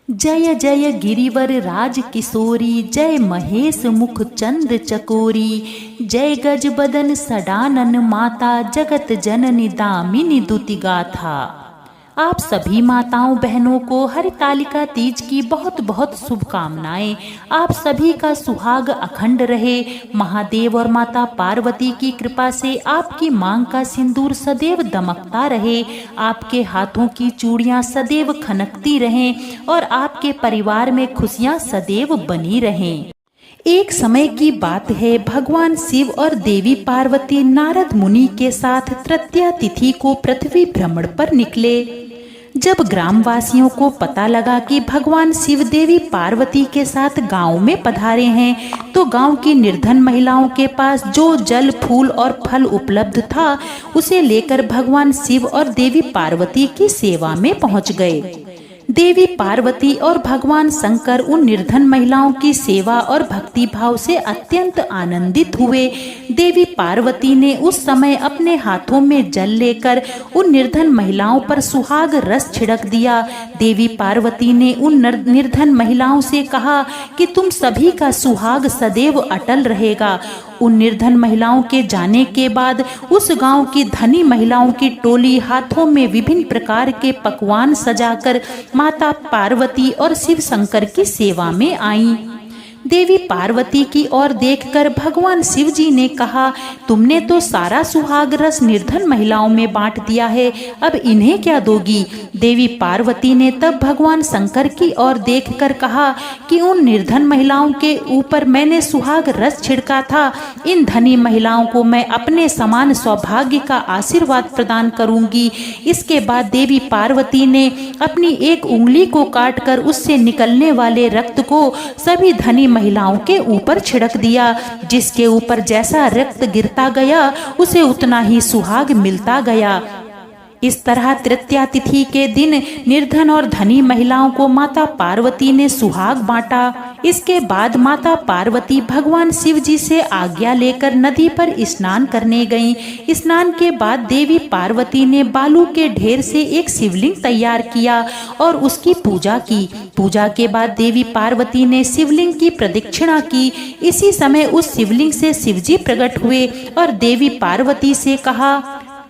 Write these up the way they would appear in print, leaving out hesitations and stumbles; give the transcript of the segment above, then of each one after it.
जय जय गिरिवर राज किशोरी, जय महेश मुख चंद्र चकोरी, जय गज बदन सडानन माता, जगत जननी दामिनी दुति गाथा। आप सभी माताओं बहनों को हरितालिका तीज की बहुत बहुत शुभकामनाएं। आप सभी का सुहाग अखंड रहे। महादेव और माता पार्वती की कृपा से आपकी मांग का सिंदूर सदैव दमकता रहे, आपके हाथों की चूड़ियां सदैव खनकती रहें और आपके परिवार में खुशियां सदैव बनी रहें। एक समय की बात है, भगवान शिव और देवी पार्वती नारद मुनि के साथ तृतीया तिथि को पृथ्वी भ्रमण पर निकले। जब ग्रामवासियों को पता लगा कि भगवान शिव देवी पार्वती के साथ गांव में पधारे हैं, तो गांव की निर्धन महिलाओं के पास जो जल, फूल और फल उपलब्ध था, उसे लेकर भगवान शिव और देवी पार्वती की सेवा में पहुंच गए। देवी पार्वती और भगवान शंकर उन निर्धन महिलाओं की सेवा और भक्ति भाव से अत्यंत आनंदित हुए। देवी पार्वती ने उस समय अपने हाथों में जल लेकर उन निर्धन महिलाओं पर सुहाग रस छिड़क दिया। देवी पार्वती ने उन निर्धन महिलाओं से कहा कि तुम सभी का सुहाग सदैव अटल रहेगा। उन निर्धन महिलाओं के जाने के बाद उस गांव की धनी महिलाओं की टोली हाथों में विभिन्न प्रकार के पकवान सजाकर माता पार्वती और शिव शंकर की सेवा में आई। देवी पार्वती की ओर देखकर भगवान शिव जी ने कहा, तुमने तो सारा सुहाग रस निर्धन महिलाओं में बांट दिया है, अब इन्हें क्या दोगी? देवी पार्वती ने तब भगवान शंकर की ओर देखकर कहा कि उन निर्धन महिलाओं के ऊपर मैंने सुहाग रस छिड़का था, इन धनी महिलाओं को मैं अपने समान सौभाग्य का आशीर्वाद प्रदान करूंगी। इसके बाद देवी पार्वती ने अपनी एक उंगली को काटकर उससे निकलने वाले रक्त को सभी धनी महिलाओं के ऊपर छिड़क दिया। जिसके ऊपर जैसा रक्त गिरता गया, उसे उतना ही सुहाग मिलता गया। इस तरह तृतीया तिथि के दिन निर्धन और धनी महिलाओं को माता पार्वती ने सुहाग बांटा। इसके बाद माता पार्वती भगवान शिव जी से आज्ञा लेकर नदी पर स्नान करने गईं। स्नान के बाद देवी पार्वती ने बालू के ढेर से एक शिवलिंग तैयार किया और उसकी पूजा की। पूजा के बाद देवी पार्वती ने शिवलिंग की प्रदक्षिणा की। इसी समय उस शिवलिंग से शिवजी प्रकट हुए और देवी पार्वती से कहा,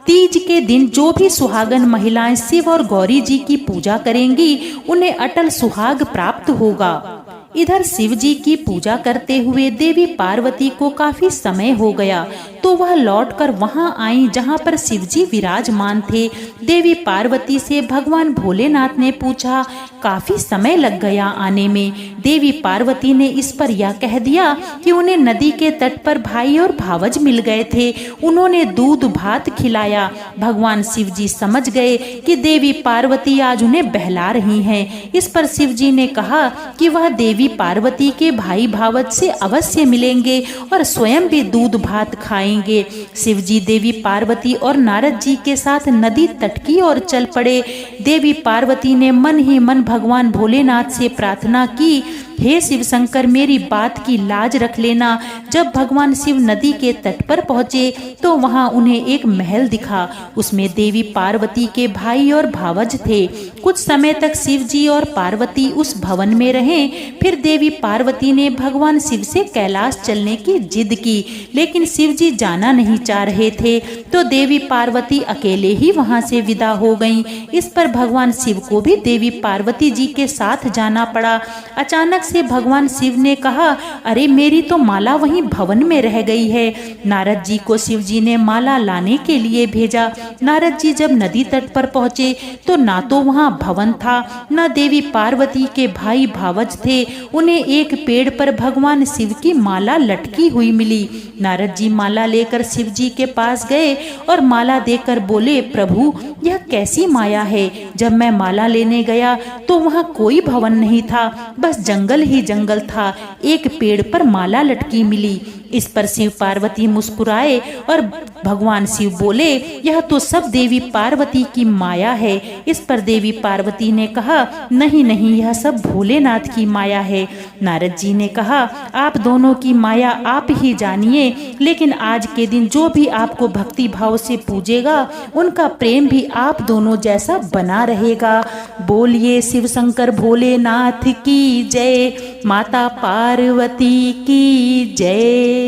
तीज के दिन जो भी सुहागन महिलाएं शिव और गौरी जी की पूजा करेंगी, उन्हें अटल सुहाग प्राप्त होगा। इधर शिव जी की पूजा करते हुए देवी पार्वती को काफी समय हो गया, तो वह लौटकर वहां आई जहां पर शिव जी विराजमान थे। देवी पार्वती से भगवान भोलेनाथ ने पूछा, काफी समय लग गया आने में। देवी पार्वती ने इस पर यह कह दिया कि उन्हें नदी के तट पर भाई और भावज मिल गए थे, उन्होंने दूध भात खिलाया। भगवान शिव जी समझ गए कि देवी पार्वती आज उन्हें बहला रही हैं। इस पर शिव जी ने कहा कि वह देवी पार्वती के भाई भावज से अवश्य मिलेंगे और स्वयं भी दूध भात खाएंगे। शिव जी देवी पार्वती और नारद जी के साथ नदी तट की ओर चल पड़े। देवी पार्वती ने मन ही मन भगवान भोलेनाथ से प्रार्थना की, हे शिव शंकर, मेरी बात की लाज रख लेना। जब भगवान शिव नदी के तट पर पहुंचे तो वहां उन्हें एक महल दिखा। उसमें देवी पार्वती के भाई और भावज थे। कुछ समय तक शिव जी और पार्वती उस भवन में रहे। फिर देवी पार्वती ने भगवान शिव से कैलाश चलने की जिद की, लेकिन शिव जी जाना नहीं चाह रहे थे, तो देवी पार्वती अकेले ही वहां से विदा हो गईं। इस पर भगवान शिव को भी देवी पार्वती जी के साथ जाना पड़ा। अचानक से भगवान शिव ने कहा, अरे मेरी तो माला वहीं भवन में रह गई है। नारद जी को शिव जी ने माला लाने के लिए भेजा। नारद जी जब नदी तट पर पहुंचे तो ना तो वहां भवन था, न देवी पार्वती के भाई भावज थे। उन्हें एक पेड़ पर भगवान शिव की माला लटकी हुई मिली। नारद जी माला लेकर शिव जी के पास गए और माला देकर बोले, प्रभु यह कैसी माया है? जब मैं माला लेने गया तो वहाँ कोई भवन नहीं था, बस जंगल जंगल ही जंगल था। एक पेड़ पर माला लटकी मिली। इस पर शिव पार्वती मुस्कुराए और भगवान शिव बोले, यह तो सब देवी पार्वती की माया है। इस पर देवी पार्वती ने कहा, नहीं नहीं, यह सब भोलेनाथ की माया है। नारद जी ने कहा, आप दोनों की माया आप ही जानिए, लेकिन आज के दिन जो भी आपको भक्ति भाव से पूजेगा उनका प्रेम भी आप दोनों जैसा बना रहेगा। बोलिए शिव शंकर भोलेनाथ की जय, माता पार्वती की जय।